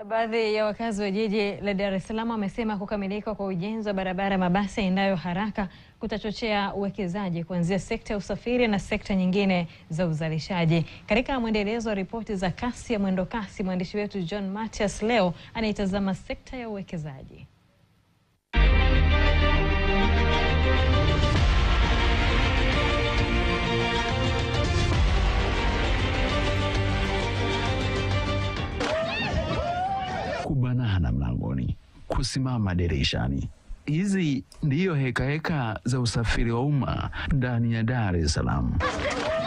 Baadhi ya wakazi wa jiji la Dar es Salaam wamesema kukamilika kwa ujenzi wa barabara mabasi yaendayo haraka kutachochea uwekezaji kuanzia sekta ya usafiri na sekta nyingine za uzalishaji. Katika mwendelezo wa ripoti za kasi ya mwendo kasi, mwandishi wetu John Matias leo anaitazama sekta ya uwekezaji. Kubanana mlangoni, kusimama dirishani. Hizi ndiyo heka za usafiri wa umma ndani ya Dar es Salaam.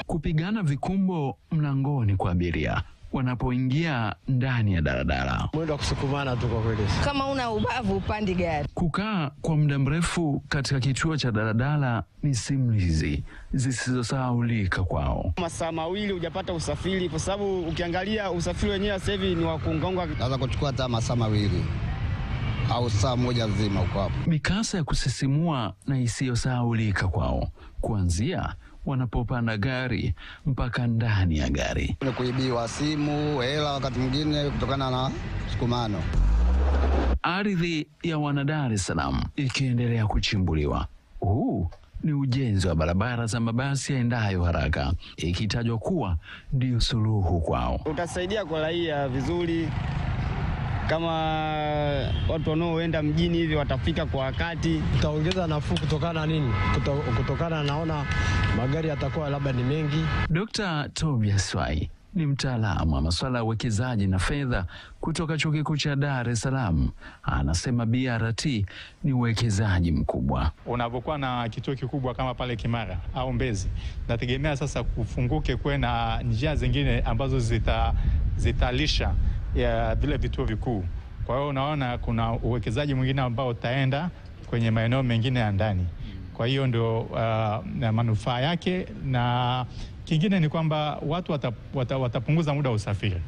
Kupigana vikumbo mlangoni kwa abiria wanapoingia ndani ya daladala. Mwendo wa kusukumana tu kwa kweli. Kama una ubavu upandi gari. Kukaa kwa muda mrefu katika kituo cha daladala ni simulizi zisizosahaulika kwao. Masaa mawili hujapata usafiri kwa sababu ukiangalia usafiri wenyewe sasa hivi ni wa kuungaunga. Naweza kuchukua hata masaa mawili au saa moja nzima huko hapo. Mikasa ya kusisimua na isiyosahaulika kwao, kuanzia wanapopanda gari mpaka ndani ya gari. Ni kuibiwa simu, hela wakati mwingine kutokana na sukumano. Ardhi ya wana Dar es Salaam ikiendelea kuchimbuliwa. Huu ni ujenzi wa barabara za mabasi yaendayo haraka, ikitajwa kuwa ndio suluhu kwao. Utasaidia kwa raia vizuri, kama watu wanaoenda mjini hivi watafika kwa wakati. Utaongeza nafuu kutokana nini? Kutokana naona magari yatakuwa labda ni mengi. Dr. Tobias Swai ni mtaalamu wa masuala ya uwekezaji na fedha kutoka Chuo Kikuu cha Dar es Salaam. Anasema BRT ni uwekezaji mkubwa. Unapokuwa na kituo kikubwa kama pale Kimara au Mbezi, nategemea sasa kufunguke kuwe na njia zingine ambazo zitalisha ya vile vituo vikuu. Kwa hiyo unaona kuna uwekezaji mwingine ambao utaenda kwenye maeneo mengine ya ndani. Kwa hiyo ndio manufaa yake, na kingine ni kwamba watu watapunguza muda wa usafiri.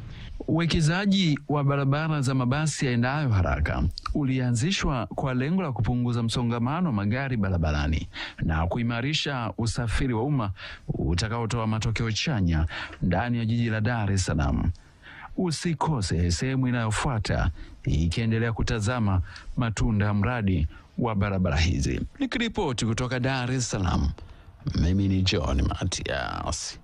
Uwekezaji wa barabara za mabasi yaendayo haraka ulianzishwa kwa lengo la kupunguza msongamano wa magari barabarani na kuimarisha usafiri wa umma utakaotoa matokeo chanya ndani ya jiji la Dar es Salaam. Usikose sehemu inayofuata ikiendelea kutazama matunda ya mradi wa barabara hizi. Nikiripoti kutoka Dar es Salaam, mimi ni John Matias.